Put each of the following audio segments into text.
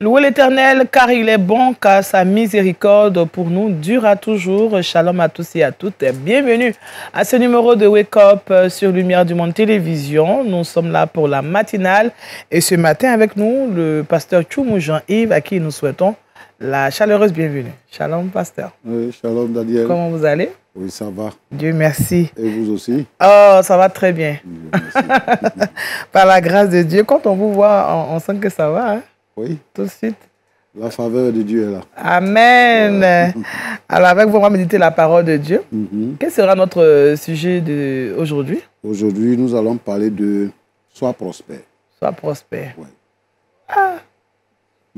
Louez l'Éternel, car il est bon, car sa miséricorde pour nous durera toujours. Shalom à tous et à toutes. Bienvenue à ce numéro de Wake Up sur Lumière du Monde Télévision. Nous sommes là pour la matinale. Et ce matin, avec nous, le pasteur Tchoumou Jean-Yves, à qui nous souhaitons la chaleureuse bienvenue. Shalom, pasteur. Oui, shalom, Daniel. Comment vous allez? Oui, ça va. Dieu merci. Et vous aussi? Oh, ça va très bien. Merci. Par la grâce de Dieu, quand on vous voit, on sent que ça va. Hein? Oui. Tout de suite. La faveur de Dieu est là. Amen. Ouais. Alors, avec vous, on va méditer la parole de Dieu. Quel sera notre sujet d'aujourd'hui? Aujourd'hui, nous allons parler de « Sois prospère ». Sois prospère. Oui. Ah.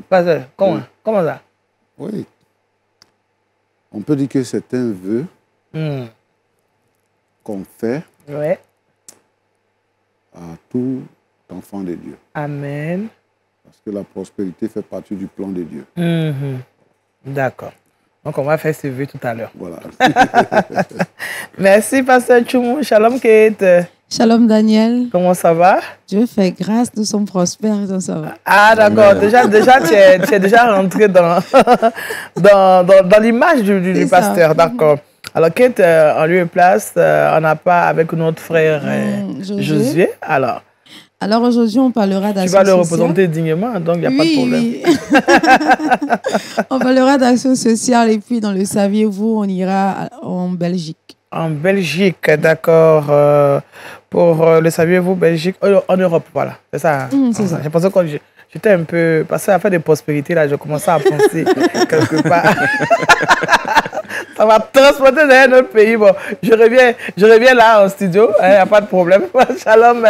Pasteur, comment? Oui. Comment ça? Oui. On peut dire que c'est un vœu qu'on fait à tout enfant de Dieu. Amen. Parce que la prospérité fait partie du plan de Dieu. D'accord. Donc, on va faire ce vœu tout à l'heure. Voilà. Merci, pasteur Tchoumou. Shalom, Kate. Shalom, Daniel. Comment ça va? Dieu fait grâce, nous sommes prospères, donc ça va. Ah, d'accord. Déjà, tu es déjà rentré dans l'image du pasteur. D'accord. Alors, Kate, en lieu et place, on n'a pas avec notre frère Josué. Alors aujourd'hui, on parlera d'action sociale. Tu vas le représenter dignement, donc il n'y a pas de problème. Oui. On parlera d'action sociale et puis dans le saviez-vous, on ira en Belgique. En Belgique, d'accord. Pour le saviez-vous, Belgique, en Europe, voilà. C'est ça. C'est ça. Je pensais que j'étais un peu... Parce qu'à faire des prospérités, là, je commençais à penser quelque part. Ça va transporter dans un autre pays. Bon, je reviens là en studio, il n'y a pas de problème. Shalom,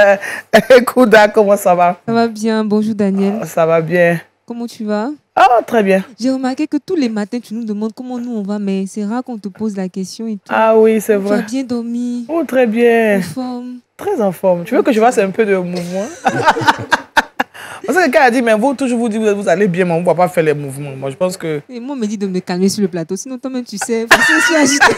Kouda, comment ça va? Ça va bien, bonjour Daniel. Ça va bien. Comment tu vas? Ah, très bien. J'ai remarqué que tous les matins, tu nous demandes comment nous on va, mais c'est rare qu'on te pose la question et tout. Ah oui, c'est vrai. Tu as bien dormi? Oh, très bien. En forme? Très en forme. Tu veux que je fasse un peu de mouvement? Parce que quelqu'un a dit, mais vous, toujours vous dites que vous allez bien, mais on ne va pas faire les mouvements. Moi, je pense que... Et moi, on me dit de me calmer sur le plateau. Sinon, toi-même, tu sais, parce que je suis agitée.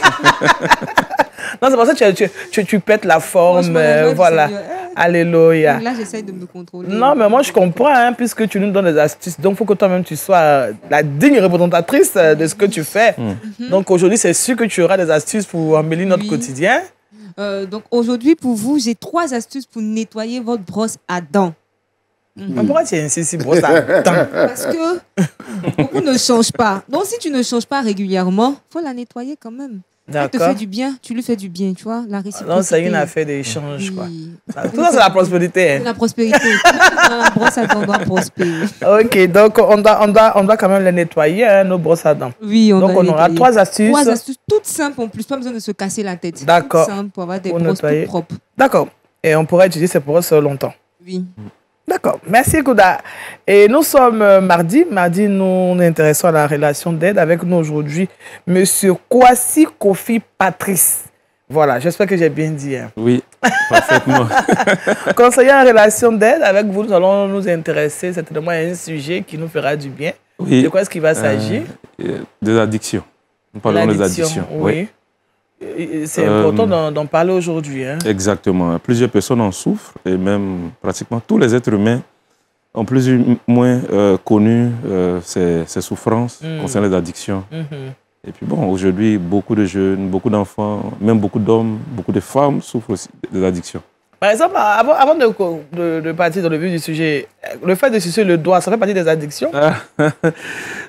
Non, c'est pour ça que tu pètes la forme. Voilà. Alléluia. Donc là, j'essaye de me contrôler. Non, mais moi, je comprends, hein, puisque tu nous donnes des astuces. Donc, il faut que toi-même, tu sois la digne représentatrice de ce que tu fais. Donc, aujourd'hui, c'est sûr que tu auras des astuces pour embellir notre quotidien. Donc, aujourd'hui, pour vous, j'ai 3 astuces pour nettoyer votre brosse à dents. Mais pourquoi tu insistes si brosse à dents? Parce que beaucoup ne changent pas. Donc, si tu ne changes pas régulièrement, il faut la nettoyer quand même. Elle te fait du bien, tu lui fais du bien, tu vois, la réciprocité. Non, c'est une affaire d'échange, quoi. Tout ça, c'est la prospérité. Hein. C'est la prospérité. La brosse à dents doit prospérer. Ok, donc on doit quand même les nettoyer, hein, nos brosses à dents. Oui, donc on aura 3 astuces. 3 astuces toutes simples en plus, pas besoin de se casser la tête. D'accord. Toutes simples pour avoir des brosses toutes propres. D'accord. Et on pourra utiliser ces brosses longtemps. Oui. D'accord. Merci, Kouda. Et nous sommes mardi. Mardi, nous nous intéressons à la relation d'aide. Avec nous aujourd'hui, M. Kwasi Kofi Patrice. Voilà, j'espère que j'ai bien dit. Hein. Oui, parfaitement. Conseiller en relation d'aide, avec vous, nous allons nous intéresser certainement à un sujet qui nous fera du bien. Oui. De quoi est-ce qu'il va s'agir? Des addictions. Nous parlons des addictions. Oui. C'est important d'en parler aujourd'hui. Hein. Exactement. Plusieurs personnes en souffrent et même pratiquement tous les êtres humains ont plus ou moins connu ces souffrances concernant les addictions. Et puis bon, aujourd'hui, beaucoup de jeunes, beaucoup d'enfants, même beaucoup d'hommes, beaucoup de femmes souffrent aussi des addictions. Par exemple, avant de partir dans le vif du sujet, le fait de sucer le doigt, ça fait partie des addictions?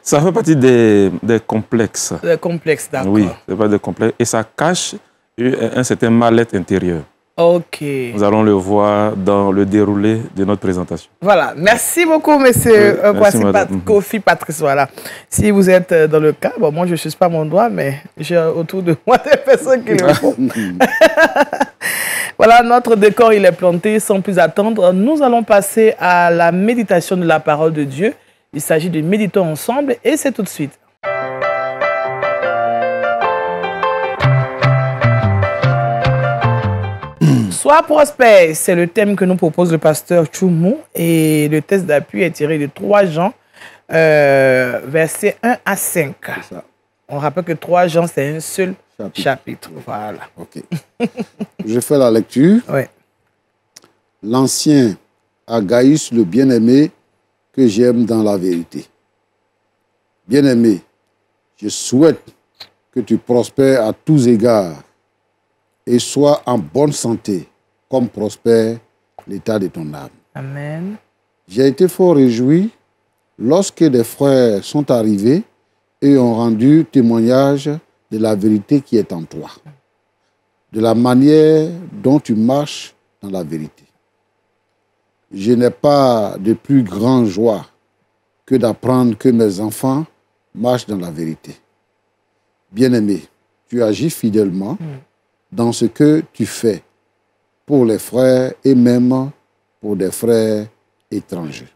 Ça fait partie des complexes. Des complexes, d'accord. Oui, c'est pas des complexes. Et ça cache un certain mal-être intérieur. Ok. Nous allons le voir dans le déroulé de notre présentation. Voilà. Merci beaucoup, monsieur Kofi Patrice. Voilà. Si vous êtes dans le cas, bon, moi, je ne suce pas mon doigt, mais j'ai autour de moi des personnes qui le font. Voilà, notre décor, il est planté. Sans plus attendre, nous allons passer à la méditation de la parole de Dieu. Il s'agit de méditer ensemble et c'est tout de suite. Sois prospère, c'est le thème que nous propose le pasteur Tchoumou. Et le texte d'appui est tiré de 3 Jean, versets 1 à 5. On rappelle que 3 Jean, c'est un seul chapitre. Voilà. Ok. Je fais la lecture. Oui. L'ancien Agaïus, le bien-aimé, que j'aime dans la vérité. Bien-aimé, je souhaite que tu prospères à tous égards et sois en bonne santé, comme prospère l'état de ton âme. Amen. J'ai été fort réjoui lorsque des frères sont arrivés et ont rendu témoignage de la vérité qui est en toi, de la manière dont tu marches dans la vérité. Je n'ai pas de plus grande joie que d'apprendre que mes enfants marchent dans la vérité. Bien-aimé, tu agis fidèlement dans ce que tu fais pour les frères et même pour des frères étrangers.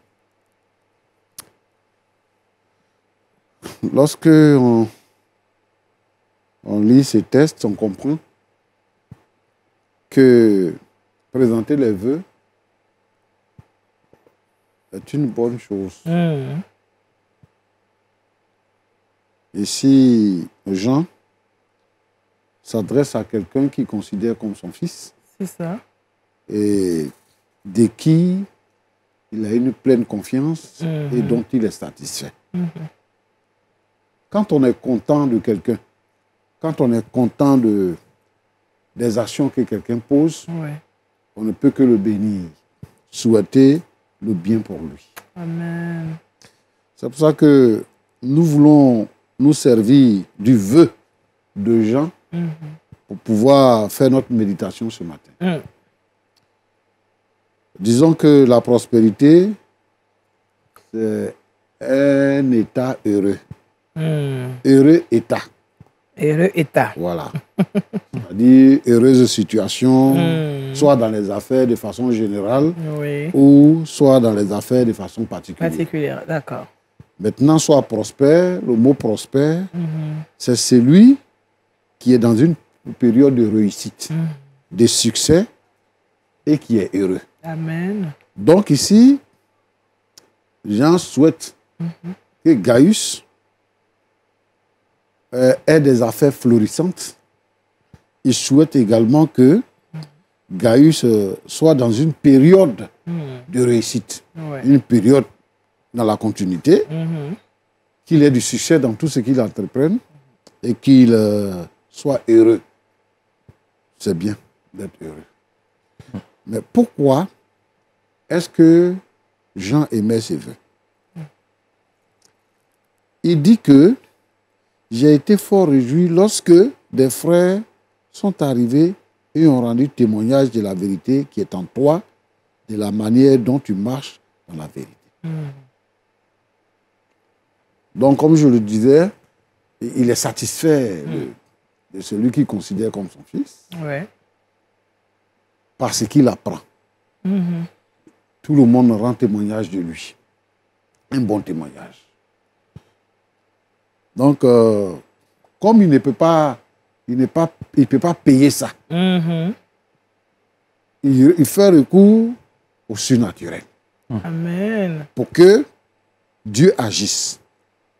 Lorsque on lit ces textes, on comprend que présenter les vœux est une bonne chose. Et si Jean s'adresse à quelqu'un qu'il considère comme son fils, c'est ça, et de qui il a une pleine confiance et dont il est satisfait. Quand on est content de quelqu'un, quand on est content des actions que quelqu'un pose, on ne peut que le bénir, souhaiter le bien pour lui. Amen. C'est pour ça que nous voulons nous servir du vœu de Jean pour pouvoir faire notre méditation ce matin. Disons que la prospérité, c'est un état heureux. Heureux état. Heureux état. Voilà. C'est-à-dire heureuse situation, soit dans les affaires de façon générale, ou soit dans les affaires de façon particulière. Particulière, d'accord. Maintenant, soit prospère, le mot prospère, c'est celui qui est dans une période de réussite, de succès et qui est heureux. Amen. Donc ici, Jean souhaite que Gaius ait des affaires florissantes. Il souhaite également que Gaius soit dans une période de réussite, une période dans la continuité, qu'il ait du succès dans tout ce qu'il entreprenne et qu'il soit heureux. C'est bien d'être heureux. Mais pourquoi est-ce que Jean émet ses vœux? Il dit que j'ai été fort réjoui lorsque des frères sont arrivés et ont rendu témoignage de la vérité qui est en toi, de la manière dont tu marches dans la vérité. Donc, comme je le disais, il est satisfait de celui qu'il considère comme son fils. Parce qu'il apprend. Tout le monde rend témoignage de lui. Un bon témoignage. Donc, comme il ne peut pas, il peut pas payer ça, il fait recours au surnaturel. Amen. Pour que Dieu agisse.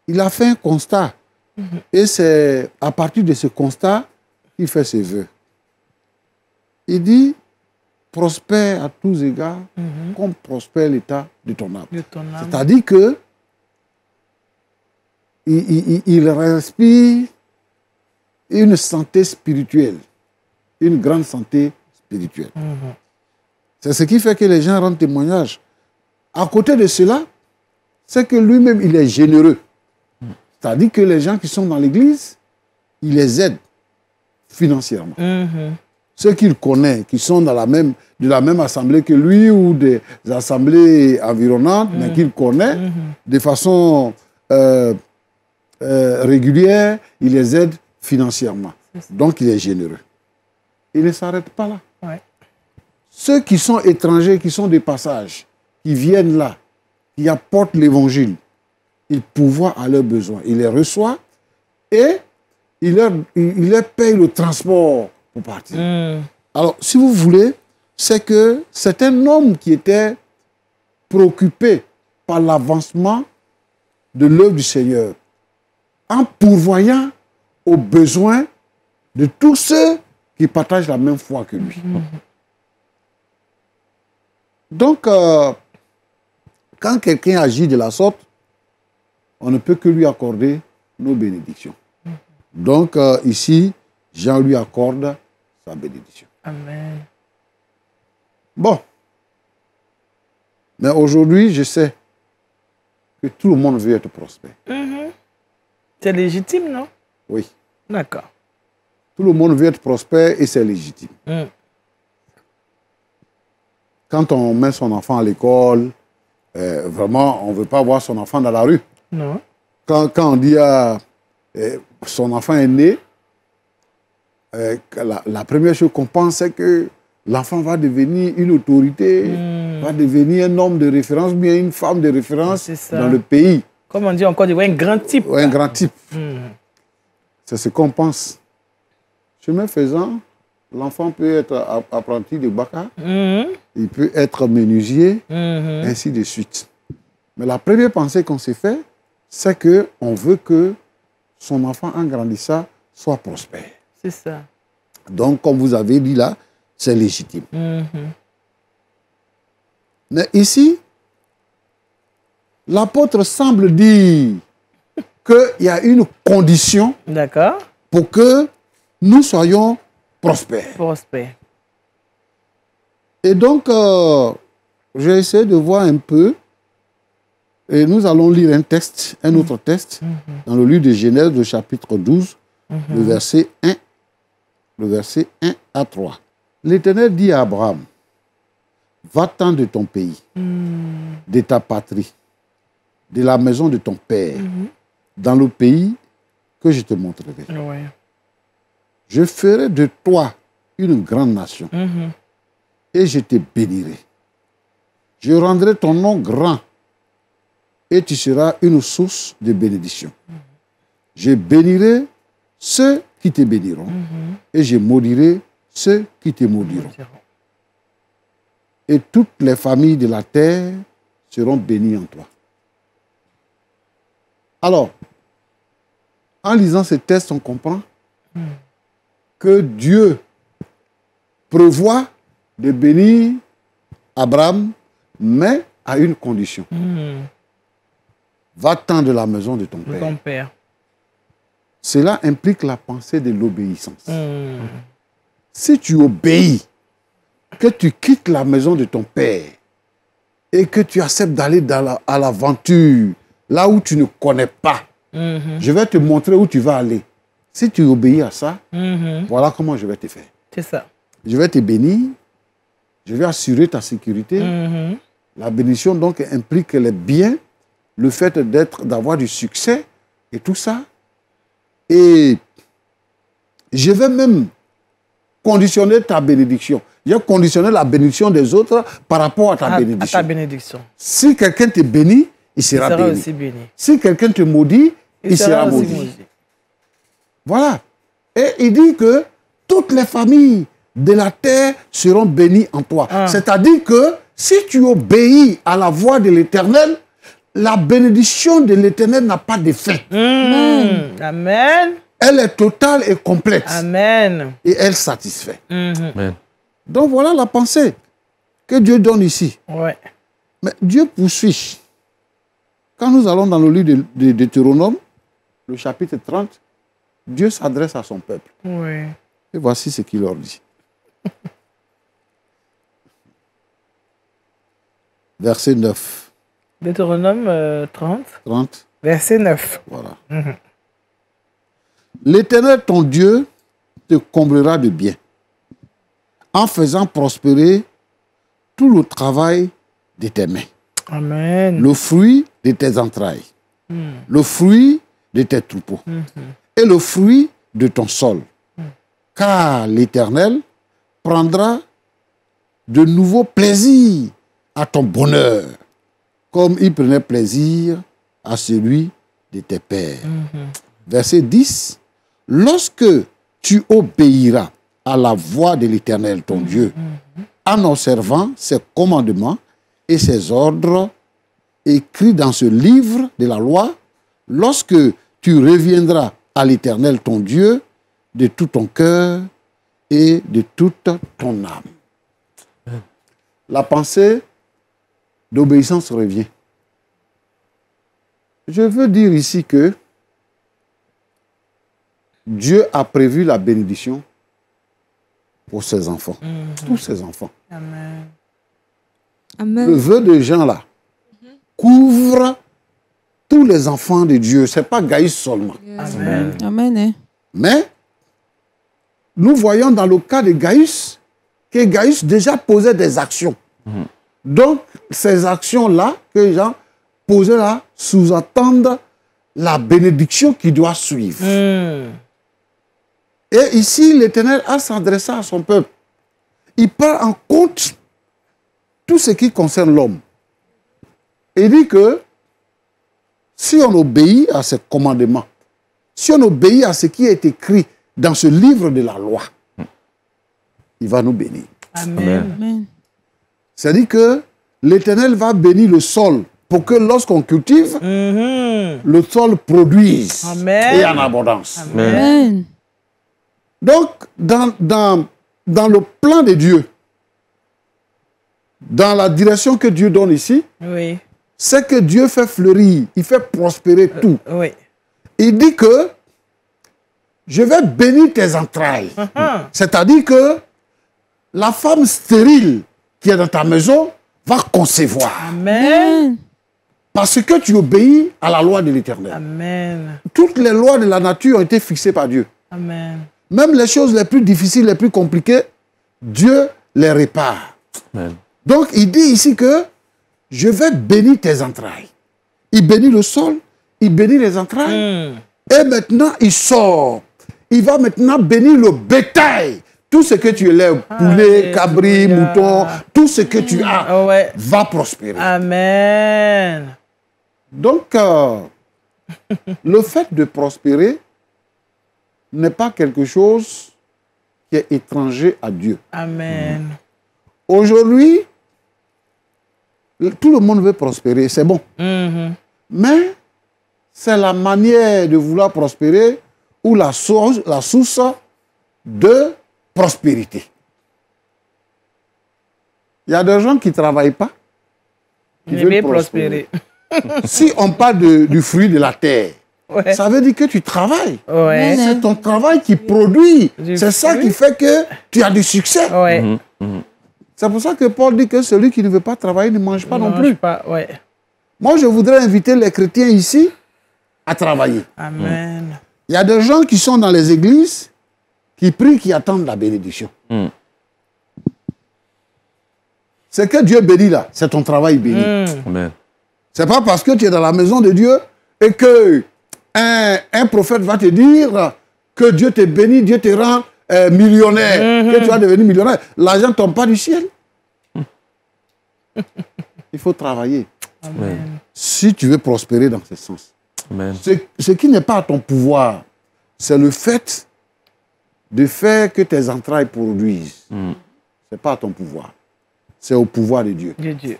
Il a fait un constat. Et c'est à partir de ce constat qu'il fait ses vœux. Il dit, prospère à tous égards, comme prospère l'état de ton âme. C'est-à-dire que il respire une santé spirituelle, une grande santé spirituelle. C'est ce qui fait que les gens rendent témoignage. À côté de cela, c'est que lui-même, il est généreux. C'est-à-dire que les gens qui sont dans l'église, il les aide financièrement. Ceux qu'il connaît, qui sont dans de la même assemblée que lui ou des assemblées environnantes, mais qu'il connaît de façon régulière, il les aide financièrement. Donc, il est généreux. Il ne s'arrête pas là. Ceux qui sont étrangers, qui sont des passages, qui viennent là, qui apportent l'évangile, il pourvoit à leurs besoins. Il les reçoit et il leur paye le transport pour partir. Alors, si vous voulez, c'est que c'est un homme qui était préoccupé par l'avancement de l'œuvre du Seigneur en pourvoyant aux besoins de tous ceux qui partagent la même foi que lui. Donc, quand quelqu'un agit de la sorte, on ne peut que lui accorder nos bénédictions. Donc, ici, Jean lui accorde sa bénédiction. Amen. Bon. Mais aujourd'hui, je sais que tout le monde veut être prospère. C'est légitime, non? Oui. D'accord. Tout le monde veut être prospère et c'est légitime. Quand on met son enfant à l'école, vraiment, on ne veut pas voir son enfant dans la rue. Non. Quand on dit son enfant est né, la première chose qu'on pense, c'est que l'enfant va devenir une autorité, va devenir un homme de référence, bien une femme de référence dans le pays. Comme on dit encore, un grand type. Ouais, un grand type. C'est ce qu'on pense. Chemin faisant, l'enfant peut être apprenti de baka, il peut être menuisier, ainsi de suite. Mais la première pensée qu'on s'est fait, c'est qu'on veut que son enfant, en grandissant, soit prospère. C'est ça. Donc, comme vous avez dit là, c'est légitime. Mais ici, l'apôtre semble dire qu'il y a une condition pour que nous soyons prospères. Et donc, j'ai essayé de voir un peu, et nous allons lire un texte, un autre texte, dans le livre de Genèse, le chapitre 12, le verset 1 à 3. L'Éternel dit à Abraham, va-t'en de ton pays, de ta patrie, de la maison de ton père, dans le pays que je te montrerai. Je ferai de toi une grande nation et je te bénirai. Je rendrai ton nom grand et tu seras une source de bénédiction. Je bénirai ceux qui te béniront et je maudirai ceux qui te maudiront. Et toutes les familles de la terre seront bénies en toi. Alors, en lisant ce texte, on comprend que Dieu prévoit de bénir Abraham, mais à une condition. Va-t'en de la maison de ton père. Cela implique la pensée de l'obéissance. Si tu obéis, que tu quittes la maison de ton père et que tu acceptes d'aller à l'aventure, là où tu ne connais pas, je vais te montrer où tu vas aller. Si tu obéis à ça, voilà comment je vais te faire. C'est ça. Je vais te bénir, je vais assurer ta sécurité. La bénédiction donc implique les biens, le fait d'avoir du succès et tout ça. Et je vais même conditionner ta bénédiction. Je vais conditionner la bénédiction des autres par rapport à ta bénédiction. À ta bénédiction. Si quelqu'un te bénit, il sera béni. Aussi béni. Si quelqu'un te maudit, il sera maudit. Voilà. Et il dit que toutes les familles de la terre seront bénies en toi. C'est-à-dire que si tu obéis à la voix de l'Éternel, la bénédiction de l'Éternel n'a pas d'effet. Amen. Elle est totale et complète. Amen. Et elle satisfait. Amen. Donc voilà la pensée que Dieu donne ici. Ouais. Mais Dieu poursuit. Quand nous allons dans le livre de Deutéronome, le chapitre 30, Dieu s'adresse à son peuple. Ouais. Et voici ce qu'il leur dit. Verset 9. Deutéronome 30. 30. Verset 9. Voilà. L'Éternel, ton Dieu, te comblera de bien, en faisant prospérer tout le travail de tes mains. Amen. Le fruit de tes entrailles, le fruit de tes troupeaux, et le fruit de ton sol. Car l'Éternel prendra de nouveaux plaisirs à ton bonheur, comme il prenait plaisir à celui de tes pères. Verset 10. Lorsque tu obéiras à la voix de l'Éternel, ton Dieu, en observant ses commandements et ses ordres écrits dans ce livre de la loi, lorsque tu reviendras à l'Éternel, ton Dieu, de tout ton cœur et de toute ton âme. La pensée d'obéissance revient. Je veux dire ici que Dieu a prévu la bénédiction pour ses enfants, tous ses enfants. Amen. Amen. Le vœu de Jean là couvre tous les enfants de Dieu. Ce n'est pas Gaïs seulement. Amen. Amen. Hein. Mais nous voyons dans le cas de Gaïs que Gaïs déjà posait des actions. Donc, ces actions-là que Jean posait là sous-entendent la bénédiction qui doit suivre. Et ici, l'Éternel a s'adressé à son peuple. Il prend en compte tout ce qui concerne l'homme. Il dit que si on obéit à ce commandement, si on obéit à ce qui est écrit dans ce livre de la loi, il va nous bénir. Amen. Amen. C'est-à-dire que l'Éternel va bénir le sol pour que lorsqu'on cultive, le sol produise Amen. et en abondance. Amen. Amen. Donc, dans le plan de Dieu, dans la direction que Dieu donne ici, Oui. c'est que Dieu fait fleurir, il fait prospérer tout. Oui. Il dit que je vais bénir tes entrailles. C'est-à-dire que la femme stérile qui est dans ta maison va concevoir. Amen. Parce que tu obéis à la loi de l'Éternel. Amen. Toutes les lois de la nature ont été fixées par Dieu. Amen. Même les choses les plus difficiles, les plus compliquées, Dieu les répare. Amen. Donc, il dit ici que je vais bénir tes entrailles. Il bénit le sol, il bénit les entrailles. Et maintenant, il sort. Il va maintenant bénir le bétail. Tout ce que tu élèves, poulet, cabri, mouton, tout ce que tu as va prospérer. Amen. Donc, le fait de prospérer n'est pas quelque chose qui est étranger à Dieu. Amen. Aujourd'hui, tout le monde veut prospérer, c'est bon. Mais c'est la manière de vouloir prospérer ou la source de prospérité. Il y a des gens qui ne travaillent pas, qui veulent prospérer. Si on parle du fruit de la terre, ça veut dire que tu travailles. C'est ton travail qui produit. C'est ça qui fait que tu as du succès. C'est pour ça que Paul dit que celui qui ne veut pas travailler ne mange pas non plus. Moi, je voudrais inviter les chrétiens ici à travailler. Amen. Il y a des gens qui sont dans les églises, qui prient, qui attendent la bénédiction. C'est que Dieu bénit là, c'est ton travail béni. Amen. C'est pas parce que tu es dans la maison de Dieu et que un prophète va te dire que Dieu te bénit, Dieu te rend millionnaire, que tu vas devenir millionnaire. L'argent ne tombe pas du ciel. Il faut travailler. Amen. Si tu veux prospérer dans ce sens. Amen. Ce qui n'est pas à ton pouvoir, c'est le fait de faire que tes entrailles produisent. Ce n'est pas à ton pouvoir. C'est au pouvoir de Dieu.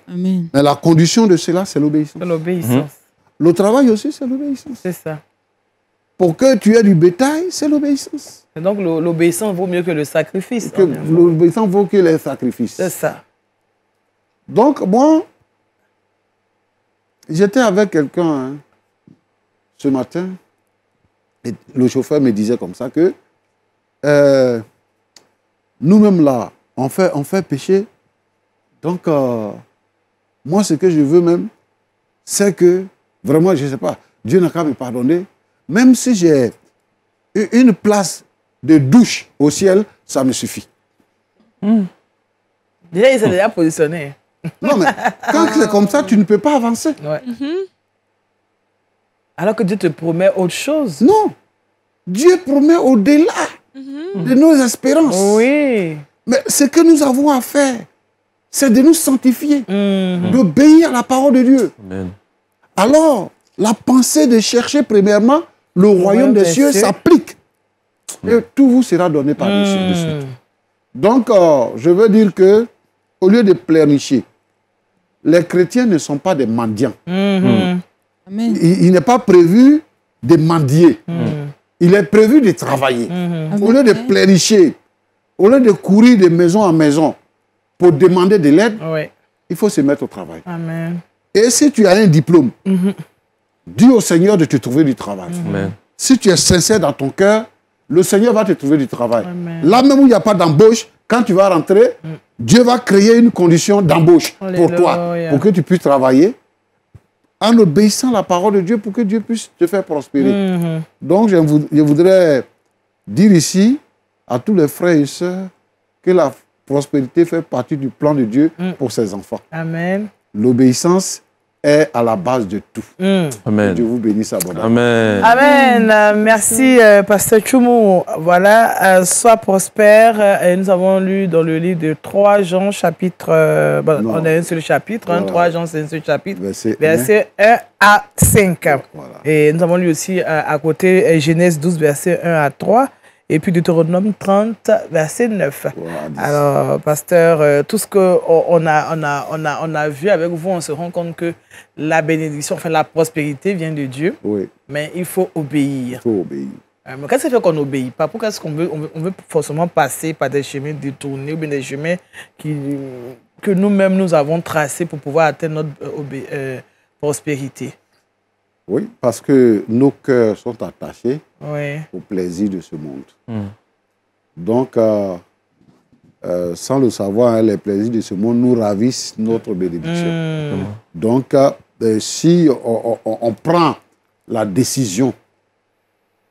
Amen. Mais la condition de cela, c'est l'obéissance. L'obéissance. Le travail aussi, c'est l'obéissance. C'est ça. Pour que tu aies du bétail, c'est l'obéissance. Et donc l'obéissance vaut mieux que le sacrifice. L'obéissance vaut que les sacrifices. C'est ça. Donc, moi, j'étais avec quelqu'un ce matin, et le chauffeur me disait comme ça que nous-mêmes là, on fait pécher. Donc, moi, ce que je veux même, c'est que, vraiment, je ne sais pas, Dieu n'a qu'à me pardonner. Même si j'ai une place de douche au ciel, ça me suffit. Déjà, il s'est déjà positionné. Non, mais quand c'est comme ça, tu ne peux pas avancer. Alors que Dieu te promet autre chose. Non. Dieu promet au-delà de nos espérances. Oui. Mais ce que nous avons à faire, c'est de nous sanctifier, d'obéir à la parole de Dieu. Amen. Alors, la pensée de chercher premièrement le royaume des cieux s'applique. Et tout vous sera donné par-dessus. Donc, je veux dire que, au lieu de pleurnicher, les chrétiens ne sont pas des mendiants. Amen. Il n'est pas prévu de mendier. Il est prévu de travailler. Au lieu de pleurnicher, au lieu de courir de maison en maison pour demander de l'aide, il faut se mettre au travail. Amen. Et si tu as un diplôme, dis au Seigneur de te trouver du travail. Amen. Si tu es sincère dans ton cœur, le Seigneur va te trouver du travail. Amen. Là même où il n'y a pas d'embauche, quand tu vas rentrer, Dieu va créer une condition d'embauche pour toi, pour que tu puisses travailler en obéissant à la parole de Dieu pour que Dieu puisse te faire prospérer. Donc, je voudrais dire ici à tous les frères et sœurs que la prospérité fait partie du plan de Dieu pour ses enfants. Amen. L'obéissance est à la base de tout. Amen. Dieu vous bénisse abondamment. Amen. Amen. Merci, Pasteur Tchoumou. Voilà, sois prospère. Et nous avons lu dans le livre de 3 Jean, chapitre... on a un seul chapitre. Voilà. 3 Jean, c'est un seul chapitre. Verset 1 à 5. Voilà. Et nous avons lu aussi à côté Genèse 12, verset 1 à 3. Et puis Deutéronome 30, verset 9. Voilà. Alors, pasteur, tout ce qu'on a vu avec vous, on se rend compte que la bénédiction, enfin la prospérité vient de Dieu. Oui. Mais il faut obéir. Il faut obéir. Mais qu'est-ce qui fait qu'on n'obéit pas? Pourquoi est-ce qu'on veut forcément passer par des chemins détournés ou bien des chemins que nous-mêmes nous avons tracés pour pouvoir atteindre notre prospérité? Oui, parce que nos cœurs sont attachés au plaisir de ce monde. Donc, sans le savoir, les plaisirs de ce monde nous ravissent notre bénédiction. Donc, si on prend la décision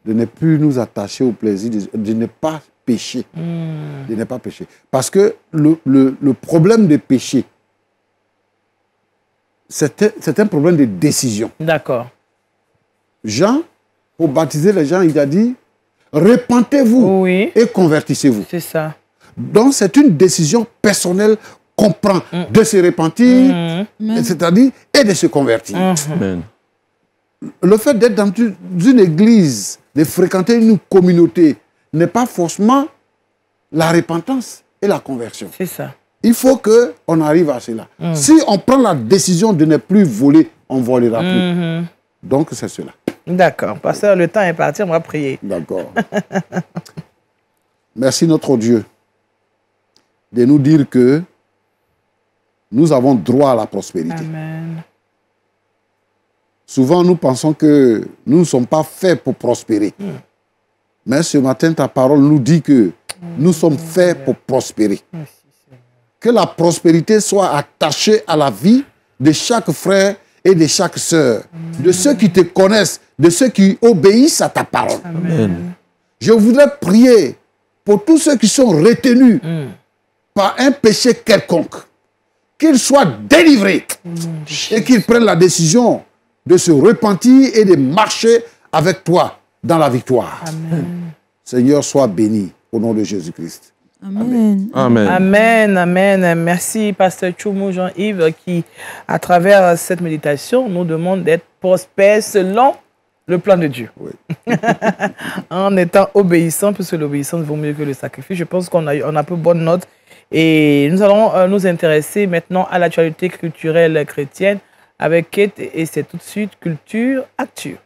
de ne plus nous attacher au plaisir, de ne pas pécher, de ne pas pécher. Parce que le problème de péché, c'est un problème de décision. D'accord. Jean, pour baptiser les gens, il a dit « Repentez-vous et convertissez-vous ». C'est ça. Donc, c'est une décision personnelle qu'on prend de se repentir, c'est-à-dire, et de se convertir. Le fait d'être dans une église, de fréquenter une communauté, n'est pas forcément la repentance et la conversion. C'est ça. Il faut qu'on arrive à cela. Si on prend la décision de ne plus voler, on ne volera plus. Donc, c'est cela. D'accord. Pasteur, le temps est parti, on va prier. D'accord. Merci notre Dieu de nous dire que nous avons droit à la prospérité. Amen. Souvent, nous pensons que nous ne sommes pas faits pour prospérer. Mais ce matin, ta parole nous dit que nous sommes faits pour prospérer. Que la prospérité soit attachée à la vie de chaque frère et de chaque sœur, de ceux qui te connaissent, de ceux qui obéissent à ta parole. Amen. Je voudrais prier pour tous ceux qui sont retenus par un péché quelconque, qu'ils soient délivrés et qu'ils prennent la décision de se repentir et de marcher avec toi dans la victoire. Amen. Seigneur, sois béni au nom de Jésus-Christ. Amen. Amen. Amen. Amen. Merci, Pasteur Tchoumou Jean-Yves, qui, à travers cette méditation, nous demande d'être prospère selon le plan de Dieu. Oui. En étant obéissant, puisque l'obéissance vaut mieux que le sacrifice. Je pense qu'on a peu bonne note. Et nous allons nous intéresser maintenant à l'actualité culturelle chrétienne avec Kate, et c'est tout de suite Culture Actu.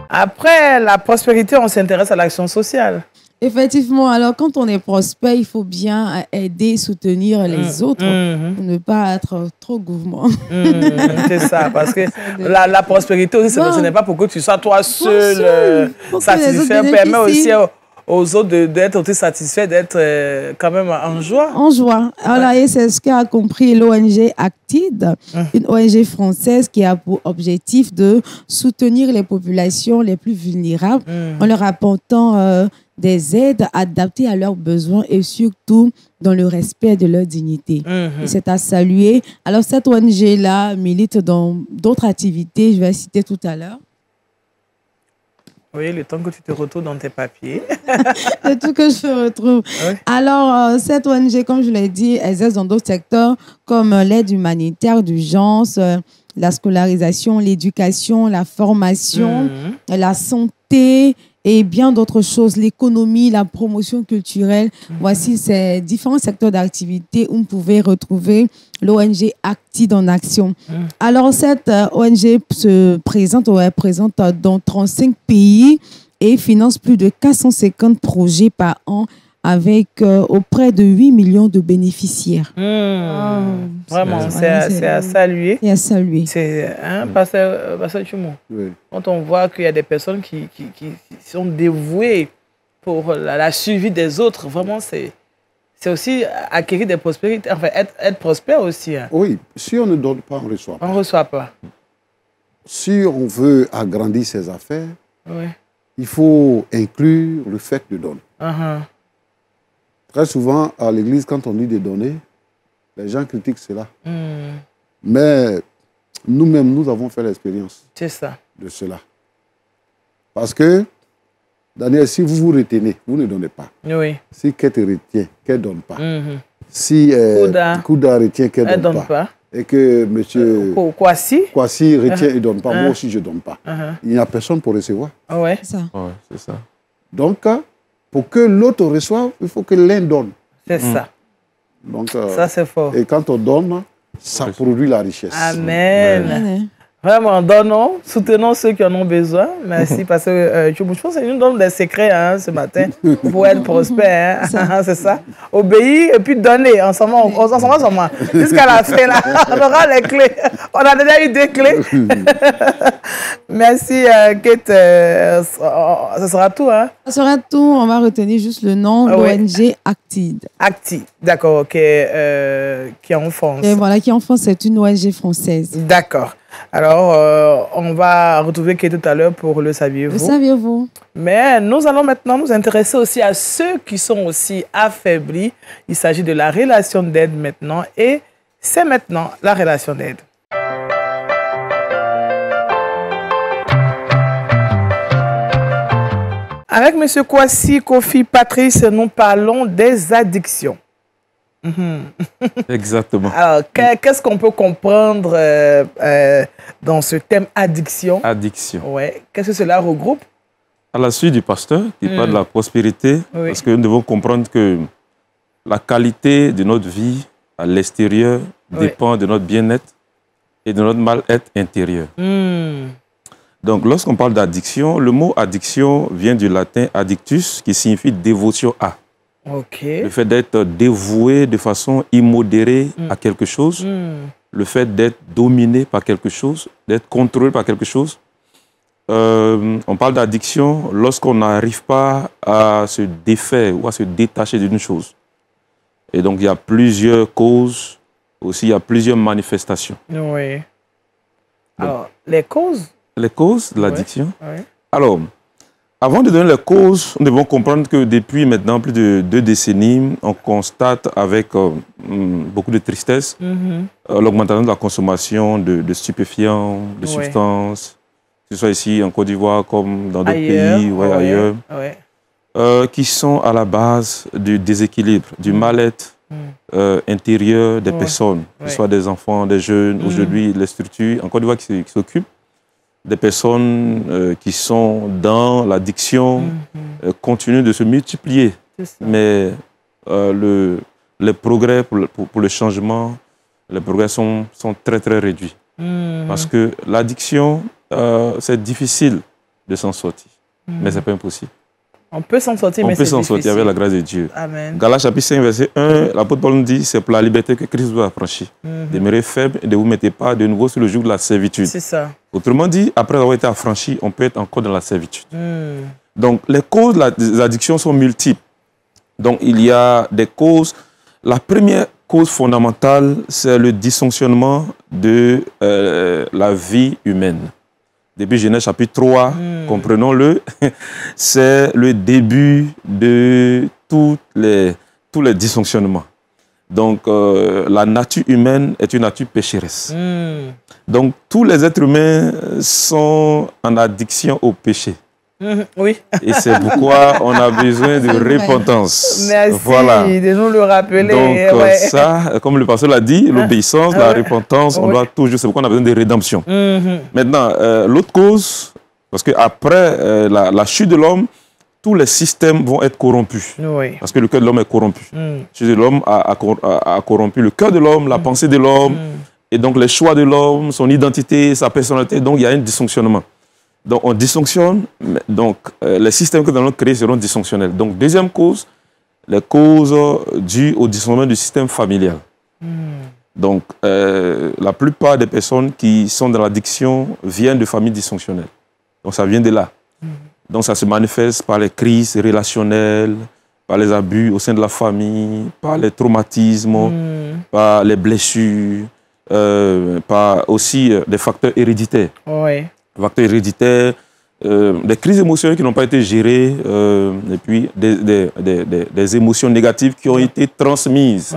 Après la prospérité, on s'intéresse à l'action sociale. Effectivement, alors quand on est prospère, il faut bien aider, soutenir les autres pour ne pas être trop gourmand. C'est ça, parce que la prospérité aussi, ce n'est pas pour que tu sois toi seul satisfait, permet aussi aux autres d'être aussi satisfaits, d'être quand même en joie. En joie. Alors, et c'est ce qu'a compris l'ONG Actid, une ONG française qui a pour objectif de soutenir les populations les plus vulnérables en leur apportant des aides adaptées à leurs besoins et surtout dans le respect de leur dignité. Et c'est à saluer. Alors, cette ONG-là milite dans d'autres activités, je vais citer tout à l'heure. Oui, le temps que tu te retrouves dans tes papiers. Le tout que je me retrouve. Oui. Alors, cette ONG, comme je l'ai dit, exerce dans d'autres secteurs comme l'aide humanitaire d'urgence, la scolarisation, l'éducation, la formation, la santé et bien d'autres choses, l'économie, la promotion culturelle. Voici ces différents secteurs d'activité où vous pouvez retrouver l'ONG Actid en action. Alors, cette ONG se présente dans 35 pays et finance plus de 450 projets par an avec auprès de 8 millions de bénéficiaires. Vraiment, c'est à saluer. Et à saluer. C'est Pasteur Chumou. Oui. Quand on voit qu'il y a des personnes qui sont dévouées pour la suivi des autres, vraiment, c'est aussi acquérir des prospérités, enfin, être prospère aussi. Hein. Oui, si on ne donne pas, on ne reçoit pas. On ne reçoit pas. Si on veut agrandir ses affaires, Oui. il faut inclure le fait de donner. Très souvent, à l'église, quand on dit de donner, les gens critiquent cela. Mais nous-mêmes, nous avons fait l'expérience de cela. Parce que, Daniel, si vous vous retenez, vous ne donnez pas. Oui. Si Kate retient, qu'elle ne donne pas. Si Kouda retient, qu'elle ne donne pas. Et que M. Kwasi retient et ne donne pas, moi aussi je ne donne pas. Il n'y a personne pour recevoir. Ouais. C'est ça. Donc, pour que l'autre reçoive, il faut que l'un donne. C'est ça. Donc, ça, c'est fort. Et quand on donne, ça produit la richesse. Amen. Vraiment, donnons, soutenons ceux qui en ont besoin. Merci, parce que je pense que nous donne des secrets hein, ce matin pour être prospère. Hein, c'est ça. Obéir et puis donner ensemble, jusqu'à la fin. Là, on aura les clés. On a déjà eu des clés. Merci, Kate. Ce sera tout. Hein? Ce sera tout. On va retenir juste le nom, l'ONG Actid. Actid, d'accord, qui est en France. Et voilà, qui est en France, c'est une ONG française. D'accord. Alors, on va retrouver Kate tout à l'heure pour le saviez-vous. Le saviez-vous. Mais nous allons maintenant nous intéresser aussi à ceux qui sont aussi affaiblis. Il s'agit de la relation d'aide maintenant. Et c'est maintenant la relation d'aide. Avec M. Kwasi Kofi Patrice, nous parlons des addictions. Exactement. Alors, qu'est-ce qu'on peut comprendre dans ce thème addiction? Addiction. Ouais. Qu'est-ce que cela regroupe? À la suite du pasteur qui parle de la prospérité, parce que nous devons comprendre que la qualité de notre vie à l'extérieur dépend de notre bien-être et de notre mal-être intérieur. Donc, lorsqu'on parle d'addiction, le mot addiction vient du latin addictus, qui signifie dévotion à. Le fait d'être dévoué de façon immodérée à quelque chose, le fait d'être dominé par quelque chose, d'être contrôlé par quelque chose. On parle d'addiction lorsqu'on n'arrive pas à se défaire ou à se détacher d'une chose. Et donc, il y a plusieurs causes, aussi il y a plusieurs manifestations. Oui. Alors, les causes? Les causes de l'addiction. Alors, avant de donner les causes, nous devons comprendre que depuis maintenant plus de 2 décennies, on constate avec beaucoup de tristesse l'augmentation de la consommation de stupéfiants, de substances, que ce soit ici en Côte d'Ivoire comme dans d'autres pays ou ailleurs, qui sont à la base du déséquilibre, du mal-être intérieur des personnes, que ce soit des enfants, des jeunes. Aujourd'hui, les structures en Côte d'Ivoire qui s'occupent des personnes qui sont dans l'addiction continuent de se multiplier. Mais les progrès pour le changement, les progrès sont très, très réduits. Parce que l'addiction, c'est difficile de s'en sortir. Mais ce n'est pas impossible. On peut s'en sortir, mais c'est difficile. On peut s'en sortir avec la grâce de Dieu. Amen. Galates chapitre 5, verset 1, l'apôtre Paul nous dit, c'est pour la liberté que Christ vous a affranchi. Demeurez faible et ne vous mettez pas de nouveau sur le joug de la servitude. C'est ça. Autrement dit, après avoir été affranchi, on peut être encore dans la servitude. Donc, les causes des addictions sont multiples. Donc, il y a des causes. La première cause fondamentale, c'est le dysfonctionnement de la vie humaine. Depuis Genèse chapitre 3, comprenons-le, c'est le début de tous les dysfonctionnements. Donc, la nature humaine est une nature pécheresse. Donc, tous les êtres humains sont en addiction au péché. Oui. Et c'est pourquoi on a besoin de repentance. Merci de nous le rappeler. Donc, ça, comme le pasteur l'a dit, l'obéissance, la repentance, on doit toujours, c'est pourquoi on a besoin de rédemption. Maintenant, l'autre cause, parce qu'après la chute de l'homme, tous les systèmes vont être corrompus. Parce que le cœur de l'homme est corrompu. La chute de l'homme a corrompu le cœur de l'homme, la pensée de l'homme, et donc les choix de l'homme, son identité, sa personnalité. Donc, il y a un dysfonctionnement. Donc, on dysfonctionne, donc les systèmes que nous allons créer seront dysfonctionnels. Donc, deuxième cause, les causes dues au dysfonctionnement du système familial. Donc, la plupart des personnes qui sont dans l'addiction viennent de familles dysfonctionnelles. Donc, ça vient de là. Donc, ça se manifeste par les crises relationnelles, par les abus au sein de la famille, par les traumatismes, par les blessures, par aussi des facteurs héréditaires. Oui. Facteurs héréditaires, des crises émotionnelles qui n'ont pas été gérées, et puis des émotions négatives qui ont été transmises.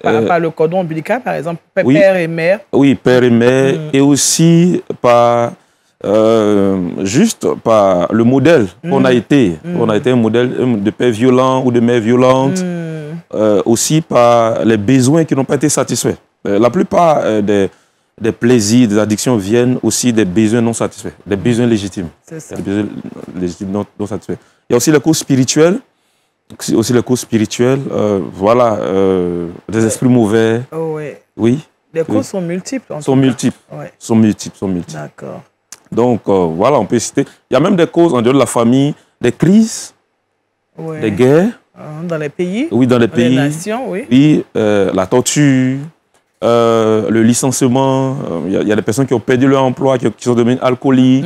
Par le cordon ombilical, par exemple, père et mère. Oui, père et mère, et aussi par... juste par le modèle qu'on a été. On a été un modèle de père violent ou de mère violente. Aussi par les besoins qui n'ont pas été satisfaits. La plupart des plaisirs, des addictions viennent aussi des besoins non satisfaits, des besoins légitimes. C'est ça. Des besoins légitimes non satisfaits. Il y a aussi les causes spirituelles. Voilà, des esprits mauvais. Oui. Les causes sont multiples. Sont multiples. D'accord. Donc, voilà, on peut citer. Il y a même des causes en dehors de la famille, des crises, des guerres. Dans les pays. Oui, dans les pays. Les nations, oui. Oui, la torture, le licenciement. Il y a des personnes qui ont perdu leur emploi, qui sont devenues alcooliques.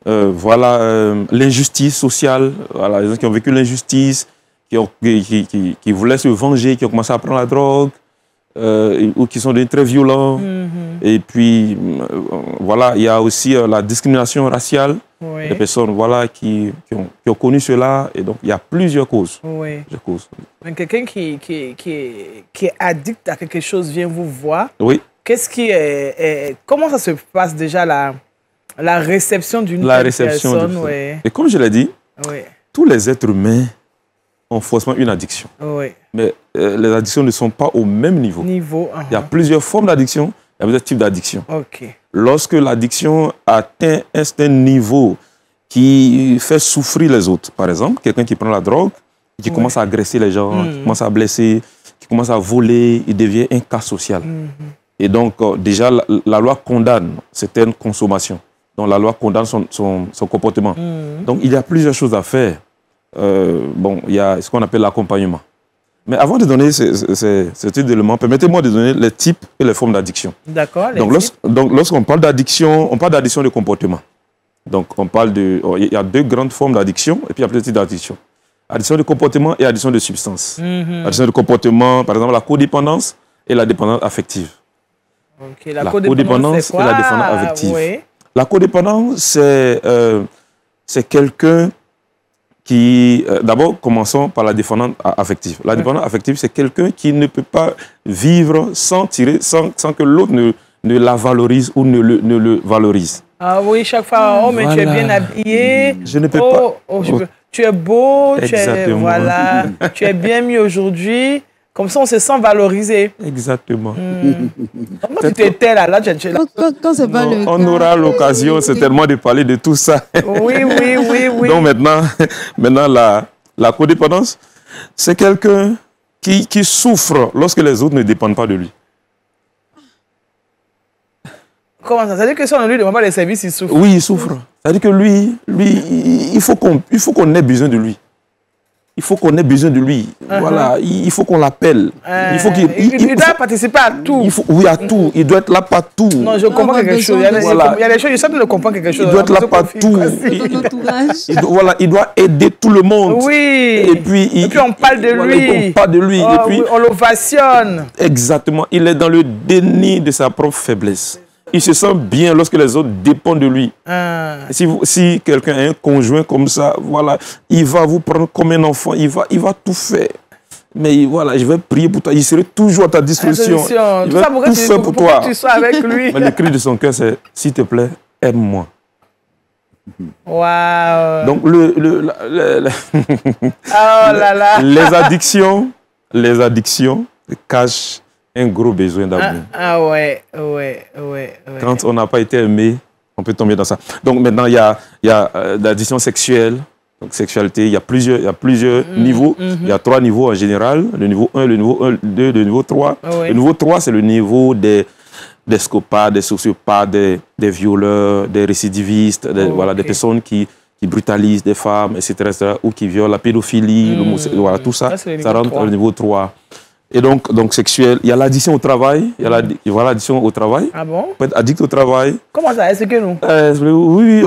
Voilà, l'injustice sociale. Voilà, les gens qui ont vécu l'injustice, qui voulaient se venger, qui ont commencé à prendre la drogue. Ou qui sont devenus très violents. Et puis, voilà, il y a aussi la discrimination raciale. Des personnes voilà, qui ont connu cela. Et donc, il y a plusieurs causes. Quelqu'un qui est addict à quelque chose vient vous voir. Oui. Comment ça se passe déjà la réception d'une personne? Et comme je l'ai dit, tous les êtres humains ont forcément une addiction. Mais les addictions ne sont pas au même niveau. Il y a plusieurs formes d'addiction, il y a plusieurs types d'addiction. Lorsque l'addiction atteint un certain niveau qui fait souffrir les autres, par exemple, quelqu'un qui prend la drogue, qui commence à agresser les gens, qui commence à blesser, qui commence à voler, il devient un cas social. Et donc, déjà, la loi condamne certaines consommations. Donc, la loi condamne son comportement. Donc, il y a plusieurs choses à faire. Bon, il y a ce qu'on appelle l'accompagnement. Mais avant de donner ce type d'éléments, permettez-moi de donner les types et les formes d'addiction. D'accord. Donc, lorsqu'on parle d'addiction, on parle d'addiction de comportement. Donc, il y a deux grandes formes d'addiction et puis il y a plusieurs types d'addiction. Addiction de comportement et addiction de substance. Addiction de comportement, par exemple, la codépendance et la dépendance affective. La codépendance et la dépendance affective. La codépendance, c'est quelqu'un qui... D'abord, commençons par la dépendance affective. La dépendance affective, c'est quelqu'un qui ne peut pas vivre sans que l'autre ne la valorise ou ne le valorise. Ah oui, chaque fois, oh, mais tu es bien habillé. Je ne peux pas... tu es beau, tu es bien mis aujourd'hui. Comme ça, on se sent valorisé. Exactement. Comment tu étais là, quand c'est pas le cas. On aura l'occasion certainement de parler de tout ça. Oui. Donc maintenant la codépendance, c'est quelqu'un qui souffre lorsque les autres ne dépendent pas de lui. Comment ça? Ça veut dire que si on ne lui demande pas les services, il souffre? Oui, il souffre. Ça veut dire que lui, il faut qu'on ait besoin de lui. Il faut qu'on ait besoin de lui. Voilà, il faut qu'on l'appelle. Il doit participer à tout. Oui, à tout. Il doit être là partout. Non, je comprends quelque chose. Il y a des choses, je sais de comprendre quelque chose. Il doit être là partout. Il doit aider tout le monde. Oui. Et puis on parle de lui. On parle de lui. Et puis, on l'ovationne. Exactement. Il est dans le déni de sa propre faiblesse. Il se sent bien lorsque les autres dépendent de lui. Si quelqu'un a un conjoint comme ça, voilà, il va vous prendre comme un enfant, il va tout faire. Mais voilà, je vais prier pour toi, il serait toujours à ta disposition. Il va tout faire pour toi. Tu sois avec lui. Mais le cri de son cœur, c'est « S'il te plaît, aime-moi ». Wow. Donc, oh là là. les addictions cachent un gros besoin d'amour. Ouais. Quand on n'a pas été aimé, on peut tomber dans ça. Donc maintenant, il y a l'addiction sexuelle. Donc sexualité, il y a plusieurs niveaux. Il y a 3 niveaux en général. Le niveau 1, le niveau 2, le niveau 3. Le niveau 3, c'est le niveau des psychopathes, des sociopathes, des violeurs, des récidivistes, des personnes qui qui brutalisent des femmes, etc., ou qui violent, la pédophilie, voilà, tout ça, ça rentre au niveau 3. Et donc sexuel, il y a l'addiction au travail, voilà l'addiction au travail. Ah bon? On peut être addict au travail. Comment ça? Est-ce que nous? Oui,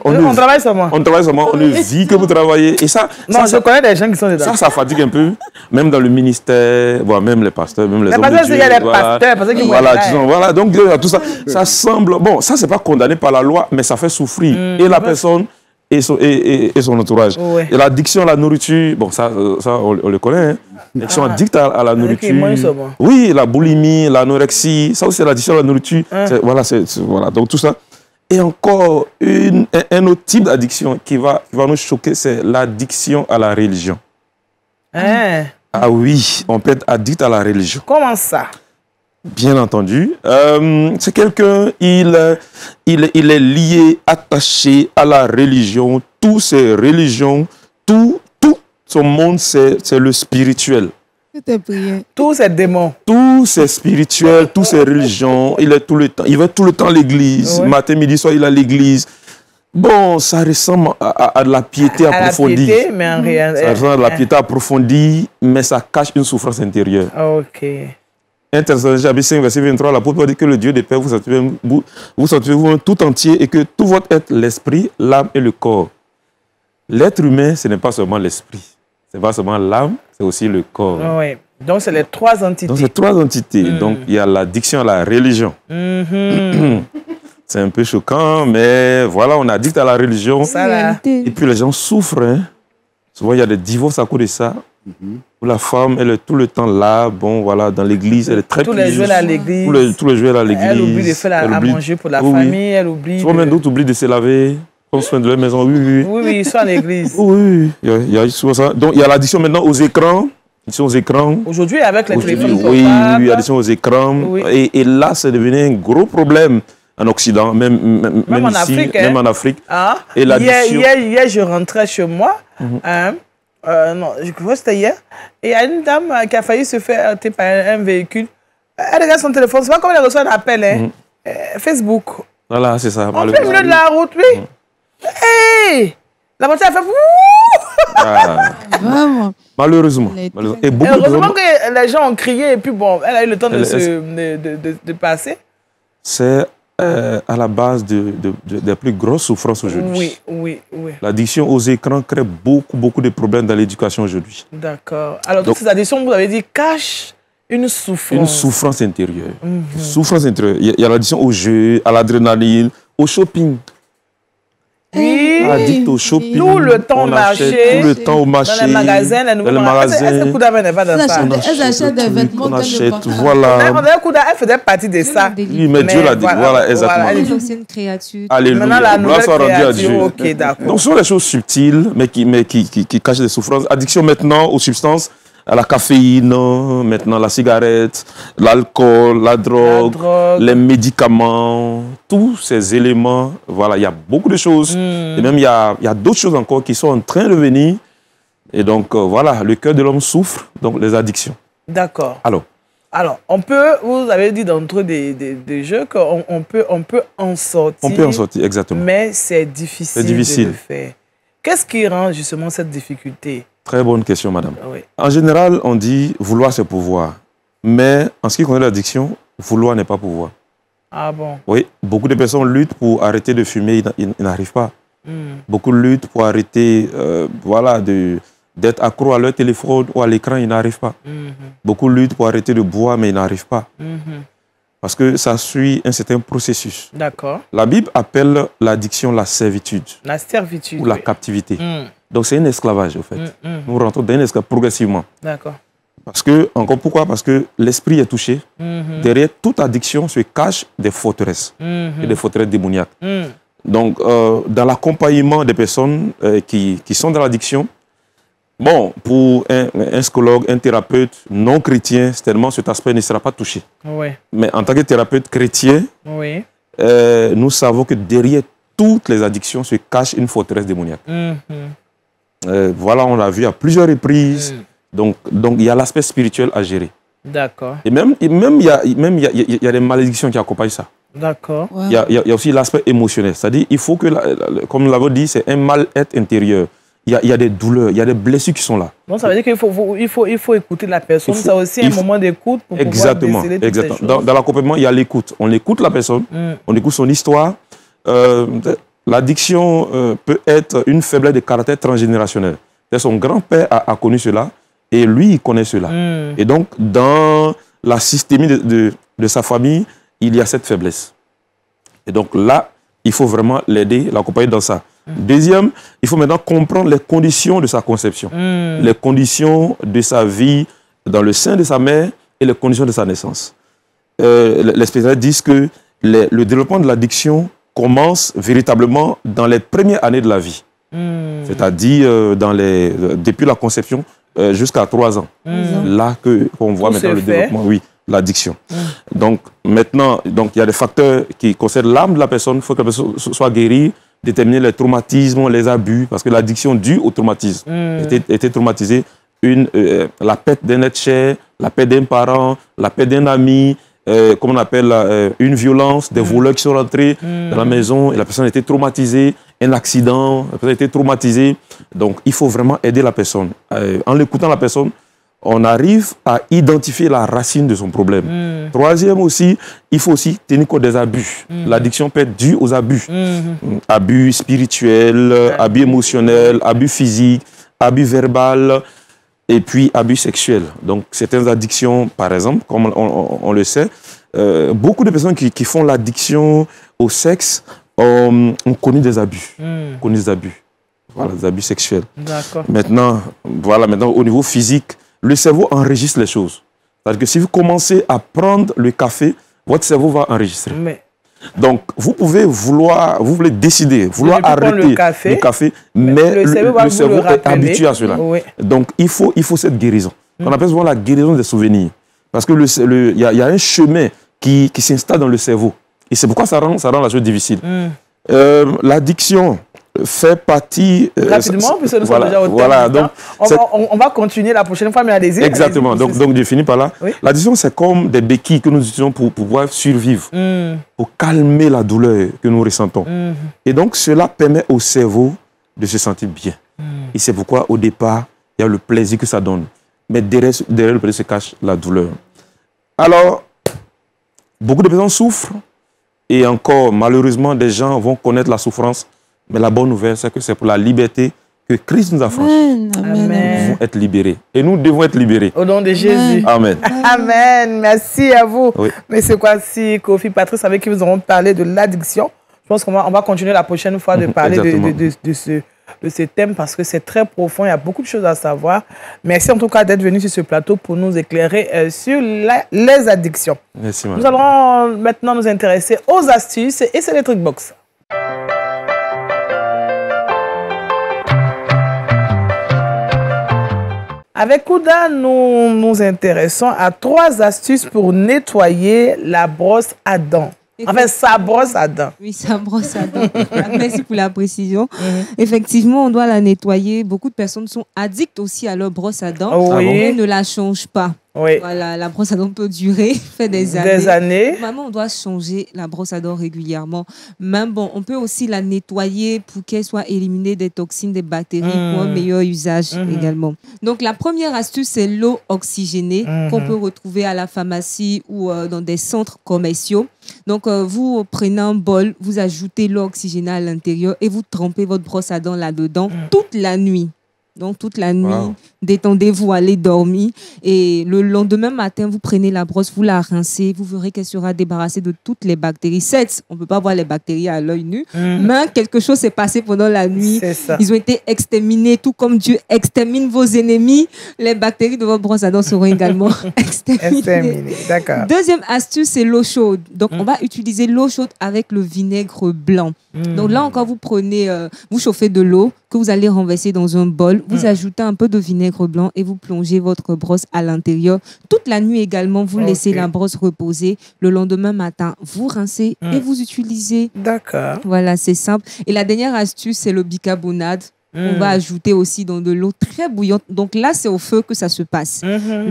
on travaille seulement. On travaille seulement, on ne vit que vous travaillez. Et ça, non, je connais des gens qui sont dedans. Ça fatigue un peu, même dans le ministère, voilà, même les pasteurs, même les hommes de Dieu. Il y a des voilà, pasteurs, parce qu'ils voilà, donc tout ça, ça semble, bon, ça c'est pas condamné par la loi, mais ça fait souffrir. Et la personne et son entourage. Ouais. Et l'addiction à la nourriture, bon, ça on le connaît, hein. L'addiction addicte à la nourriture. Oui, la boulimie, l'anorexie, ça aussi c'est l'addiction à la nourriture. Voilà, donc tout ça. Et encore un autre type d'addiction qui va nous choquer, c'est l'addiction à la religion. Ah oui, on peut être addict à la religion. Comment ça? Bien entendu. C'est quelqu'un, il est lié, attaché à la religion. Toutes ses religions, tout son monde, c'est le spirituel. Tous ces démons. Tous ces spirituels, toutes ces religions, il va tout le temps à l'église. Matin, midi, soir, il est à l'église. Bon, ça ressemble à de la piété approfondie. La piété, mais en réalité. Ça ressemble à de la piété approfondie, mais ça cache une souffrance intérieure. Ok. 1 Thessaloniciens 5, verset 23, l'apôtre dit que le Dieu des pères vous sanctifie tout entier et que tout votre être, l'esprit, l'âme et le corps. L'être humain, ce n'est pas seulement l'esprit. Ce n'est pas seulement l'âme, c'est aussi le corps. Oui. Donc, c'est les trois entités. Donc, c'est trois entités. Donc, il y a l'addiction à la religion. C'est un peu choquant, mais voilà, on est addict à la religion. Et puis, les gens souffrent. Hein. Souvent, il y a des divorces à cause de ça. Où la femme, elle est tout le temps là, bon, voilà, dans l'église, elle est très tous les jours à l'église. Tous les jours à l'église. Elle oublie de faire à manger pour la famille, elle oublie. Souvent, même d'autres oublient de se laver. Prendre soin de leur maison, oui, ils sont à l'église. Oui, il y a souvent ça. Donc, il y a l'addiction maintenant aux écrans. Addiction aux écrans. Aujourd'hui, avec les téléphones portables. Oui, addiction aux écrans. Oui. Et là, c'est devenu un gros problème en Occident, même en ici, Afrique. Même en Afrique. Ah. Et hier, je rentrais chez moi. Non, je crois que c'était hier. Et il y a une dame qui a failli se faire arrêter par un véhicule. Elle regarde son téléphone. C'est pas comme elle reçoit un appel. Hein. Facebook. Voilà, c'est ça. En plein milieu de la route, oui. Hey! La voiture a fait... Vraiment. Malheureusement. Et heureusement que les gens ont crié et puis bon, elle a eu le temps de passer. C'est à la base des plus grosses souffrances aujourd'hui. Oui. L'addiction aux écrans crée beaucoup de problèmes dans l'éducation aujourd'hui. D'accord. Alors, toutes ces addictions, vous avez dit, cachent une souffrance. Une souffrance intérieure. Souffrance intérieure. Il y a l'addiction au jeu, à l'adrénaline, au shopping. Oui. Addict au shopping. Tout le temps au marché. Tout le temps au marché. Dans les magasins, les nouveaux magasins. Est-ce que Kouda n'est pas dans ça? Elles achètent des vêtements. On achète, voilà. Kouda, elle faisait partie de ça. Oui, mais Dieu l'a dit. Voilà, exactement. Elle est aussi une créature. Alléluia. Maintenant, la nouvelle créature. À Dieu. Ok, d'accord. Donc, ce sont des choses subtiles, mais qui cachent des souffrances. Addiction maintenant aux substances. À la caféine, maintenant la cigarette, l'alcool, la drogue, les médicaments, tous ces éléments, voilà, il y a beaucoup de choses. Et même il y a d'autres choses encore qui sont en train de venir. Et donc, voilà, le cœur de l'homme souffre, donc les addictions. D'accord. Alors, on peut, vous avez dit d'entre des jeux qu'on peut en sortir. On peut en sortir, exactement. Mais c'est difficile de le faire. Qu'est-ce qui rend justement cette difficulté? Très bonne question, madame. Oui. En général, on dit vouloir, c'est pouvoir. Mais en ce qui concerne l'addiction, vouloir n'est pas pouvoir. Ah bon? Oui, beaucoup de personnes luttent pour arrêter de fumer, ils n'arrivent pas. Beaucoup luttent pour arrêter d'être accro à leur téléphone ou à l'écran, ils n'arrivent pas. Beaucoup luttent pour arrêter de boire, mais ils n'arrivent pas. Parce que ça suit un certain processus. D'accord. La Bible appelle l'addiction la servitude. La servitude. Ou la captivité. Donc c'est un esclavage, au fait. Nous rentrons dans un esclavage progressivement. D'accord. Parce que, encore pourquoi? Parce que l'esprit est touché. Derrière toute addiction se cachent des forteresses. Et des forteresses démoniaques. Donc, dans l'accompagnement des personnes qui sont dans l'addiction, bon, pour un psychologue, un thérapeute non chrétien, certainement cet aspect ne sera pas touché. Oui. Mais en tant que thérapeute chrétien, nous savons que derrière toutes les addictions se cache une forteresse démoniaque. Voilà, on l'a vu à plusieurs reprises. Donc il y a l'aspect spirituel à gérer. D'accord. Et même il y a des malédictions qui accompagnent ça. D'accord. Ouais. Il y a aussi l'aspect émotionnel. C'est-à-dire, il faut que, comme nous l'avons dit, c'est un mal-être intérieur. Il y a des douleurs, il y a des blessures qui sont là. Donc, ça veut dire qu'il faut écouter la personne. Ça aussi un moment d'écoute pour pouvoir déceler toutes ces choses. Dans l'accompagnement, il y a l'écoute. On écoute la personne, on écoute son histoire. L'addiction peut être une faiblesse de caractère transgénérationnel. Son grand-père a connu cela et lui, il connaît cela. Et donc, dans la systémie de sa famille, il y a cette faiblesse. Et donc là, il faut vraiment l'aider, l'accompagner dans ça. Deuxième, il faut maintenant comprendre les conditions de sa conception, les conditions de sa vie dans le sein de sa mère et les conditions de sa naissance. Les spécialistes disent que le développement de l'addiction commence véritablement dans les premières années de la vie. C'est-à-dire depuis la conception jusqu'à 3 ans. Là qu'on voit maintenant le développement, oui, l'addiction. Donc maintenant, il y a des facteurs qui concernent l'âme de la personne. Il faut que la personne soit guérie, déterminer les traumatismes, les abus, parce que l'addiction due au traumatisme était traumatisée. La perte d'un être cher, la perte d'un parent, la perte d'un ami, comme on appelle une violence, des voleurs qui sont rentrés dans la maison et la personne a été traumatisée, un accident, la personne a été traumatisée. Donc il faut vraiment aider la personne. En l'écoutant la personne, on arrive à identifier la racine de son problème. Troisième aussi, il faut aussi tenir compte des abus. L'addiction peut être due aux abus. Abus spirituels, abus émotionnels, abus physiques, abus verbal et puis abus sexuels. Donc certaines addictions, par exemple, comme on le sait, beaucoup de personnes qui font l'addiction au sexe ont connu des abus. Voilà, des abus sexuels. Maintenant, au niveau physique, le cerveau enregistre les choses. C'est-à-dire que si vous commencez à prendre le café, votre cerveau va enregistrer. Donc, vous voulez décider, vouloir arrêter le café, mais le cerveau est habitué à cela. Donc, il faut cette guérison. On appelle souvent la guérison des souvenirs. Parce que il y a un chemin qui s'installe dans le cerveau. Et c'est pourquoi ça rend la chose difficile. L'addiction fait partie... Rapidement, puisque nous sommes déjà au terme. Donc, on va continuer la prochaine fois, mais allez-y. Exactement. Donc, je finis par là. Oui. L'addiction, c'est comme des béquilles que nous utilisons pour pouvoir survivre, pour calmer la douleur que nous ressentons. Et donc, cela permet au cerveau de se sentir bien. Et c'est pourquoi, au départ, il y a le plaisir que ça donne. Mais derrière le plaisir se cache la douleur. Alors, beaucoup de personnes souffrent. Et encore, malheureusement, des gens vont connaître la souffrance. Mais la bonne nouvelle, c'est que c'est pour la liberté que Christ nous a franchie. Nous devons être libérés. Et nous devons être libérés. Au nom de Jésus. Amen. Amen. Merci à vous. Oui. Mais c'est quoi si Kofi Patrice, avec qui nous aurons parlé de l'addiction. Je pense qu'on va continuer la prochaine fois de parler de ce thème parce que c'est très profond. Il y a beaucoup de choses à savoir. Merci en tout cas d'être venu sur ce plateau pour nous éclairer sur les addictions. Merci, madame. Nous allons maintenant nous intéresser aux astuces et c'est les Trickbox. Avec Kouda, nous nous intéressons à 3 astuces pour nettoyer la brosse à dents. Enfin, sa brosse à dents. Oui, sa brosse à dents. Merci pour la précision. Effectivement, on doit la nettoyer. Beaucoup de personnes sont addictes aussi à leur brosse à dents. Et ne la changent pas. Oui. Voilà, la brosse à dents peut durer, fait des années. Vraiment, on doit changer la brosse à dents régulièrement. Même bon, on peut aussi la nettoyer pour qu'elle soit éliminée des toxines, des bactéries pour un meilleur usage également. Donc, la première astuce, c'est l'eau oxygénée qu'on peut retrouver à la pharmacie ou dans des centres commerciaux. Donc, vous prenez un bol, vous ajoutez l'eau oxygénée à l'intérieur et vous trempez votre brosse à dents là-dedans toute la nuit. Donc, toute la nuit, détendez-vous, allez dormir. Et le lendemain matin, vous prenez la brosse, vous la rincez. Vous verrez qu'elle sera débarrassée de toutes les bactéries. Certes, on ne peut pas voir les bactéries à l'œil nu, mais quelque chose s'est passé pendant la nuit. Ils ont été exterminés, tout comme Dieu extermine vos ennemis. Les bactéries de votre brosse à dents seront également exterminées. D'accord. Deuxième astuce, c'est l'eau chaude. Donc, on va utiliser l'eau chaude avec le vinaigre blanc. Donc là encore, vous prenez, vous chauffez de l'eau que vous allez renverser dans un bol. Vous ajoutez un peu de vinaigre blanc et vous plongez votre brosse à l'intérieur. Toute la nuit également, vous laissez la brosse reposer. Le lendemain matin, vous rincez et vous utilisez. D'accord. Voilà, c'est simple. Et la dernière astuce, c'est le bicarbonate. On va ajouter aussi dans de l'eau très bouillante. Donc là, c'est au feu que ça se passe.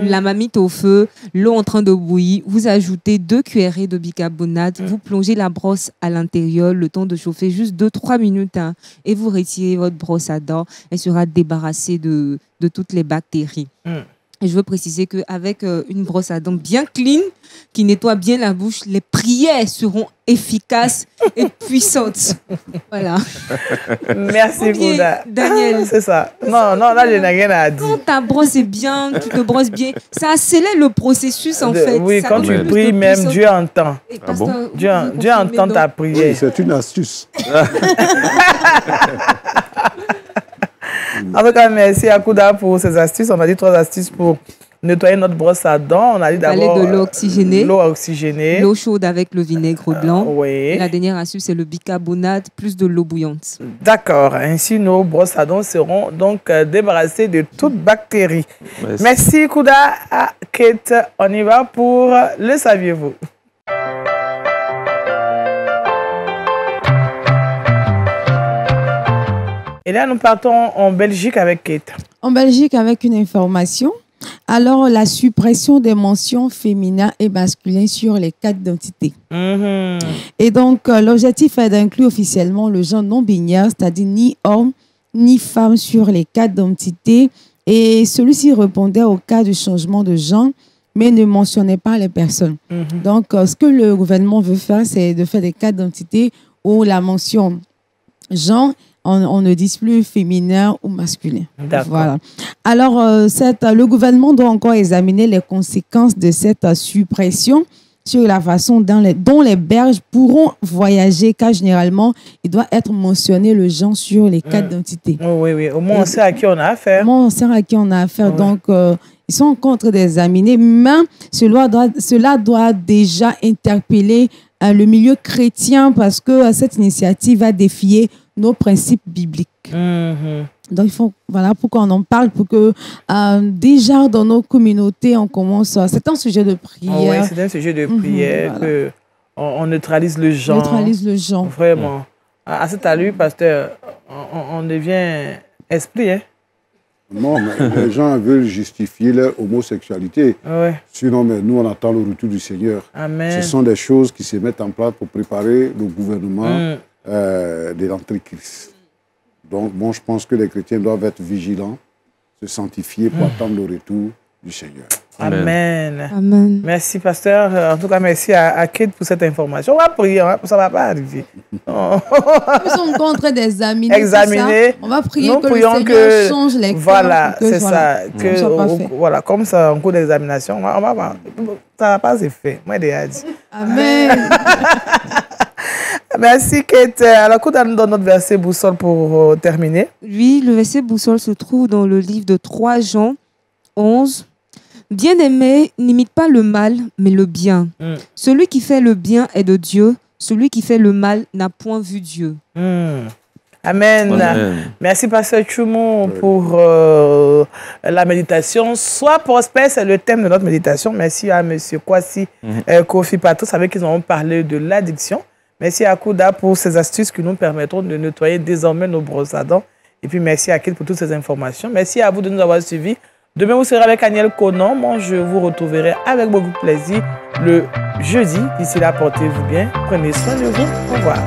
La marmite au feu, l'eau en train de bouillir. Vous ajoutez 2 cuillerées de bicarbonate. Vous plongez la brosse à l'intérieur, le temps de chauffer juste 2-3 minutes. Hein, et vous retirez votre brosse à dents. Elle sera débarrassée de toutes les bactéries. Et je veux préciser qu'avec une brosse à dents bien clean, qui nettoie bien la bouche, les prières seront efficaces et puissantes. Voilà. Merci, Kouda. Daniel. C'est ça. Non, là, je n'ai rien à dire. Quand ta brosse est bien, tu te brosses bien, ça accélère le processus, en fait. Oui, ça quand tu pries, même Dieu entend. Ah bon? Dieu entend ta prière. Oui, c'est une astuce. En tout cas, merci à Kouda pour ces astuces. On a dit 3 astuces pour nettoyer notre brosse à dents. On a dit d'abord de l'eau oxygénée. L'eau oxygénée. L'eau chaude avec le vinaigre blanc. Oui. Et la dernière astuce, c'est le bicarbonate plus de l'eau bouillante. D'accord. Ainsi, nos brosses à dents seront donc débarrassées de toute bactérie. Merci Kouda. Kate, on y va pour le saviez-vous. Et là, nous partons en Belgique avec Kate. En Belgique, avec une information. Alors, la suppression des mentions féminin et masculin sur les cartes d'identité. Et donc, l'objectif est d'inclure officiellement le genre non binaire, c'est-à-dire ni homme ni femme sur les cartes d'identité. Et celui-ci répondait au cas de changement de genre, mais ne mentionnait pas les personnes. Donc, ce que le gouvernement veut faire, c'est de faire des cartes d'identité où la mention genre, on ne dit plus féminin ou masculin. Voilà. Alors, le gouvernement doit encore examiner les conséquences de cette suppression sur la façon dont les Belges pourront voyager, car généralement, il doit être mentionné le genre sur les cartes d'identité. Oui. Au moins, on sait à qui on a affaire. Au moins, on sait à qui on a affaire. Donc, ils sont en train d'examiner, mais cela doit déjà interpeller le milieu chrétien parce que cette initiative va défier nos principes bibliques. Donc, voilà pourquoi on en parle, pour que déjà dans nos communautés, on commence. C'est un sujet de prière. Oui, c'est un sujet de prière que on neutralise le genre. Neutralise le genre. Vraiment. À cet allure, pasteur, on devient esprit, hein? Non, mais les gens veulent justifier leur homosexualité. Sinon, mais nous, on attend le retour du Seigneur. Amen. Ce sont des choses qui se mettent en place pour préparer le gouvernement de l'Antéchrist. Donc, bon, je pense que les chrétiens doivent être vigilants, se sanctifier pour attendre le retour du Seigneur. Amen. Amen. Merci, pasteur. En tout cas, merci à Kate pour cette information. On va prier, ça ne va pas arriver. Nous sommes en train d'examiner. Examiner. On va prier nous que le Seigneur change les cœurs. Voilà, c'est ça. Voilà, comme ça, en cours d'examination, ça ne va pas se faire. Moi, déjà dit. Amen. Merci, Kate. Alors, qu'on donne notre verset boussole pour terminer. Oui, le verset boussole se trouve dans le livre de 3 Jean 11. Bien-aimé, n'imite pas le mal, mais le bien. Celui qui fait le bien est de Dieu. Celui qui fait le mal n'a point vu Dieu. Amen. Merci, pasteur Choumou, pour la méditation. Sois prospère, c'est le thème de notre méditation. Merci à monsieur Kwasi Kofi Patos, avec qui nous avons parlé de l'addiction. Merci à Kouda pour ces astuces qui nous permettront de nettoyer désormais nos brosses à dents. Et puis merci à Kate pour toutes ces informations. Merci à vous de nous avoir suivis. Demain, vous serez avec Aniel Conan. Moi, je vous retrouverai avec beaucoup de plaisir le jeudi. D'ici là, portez-vous bien. Prenez soin de vous. Au revoir.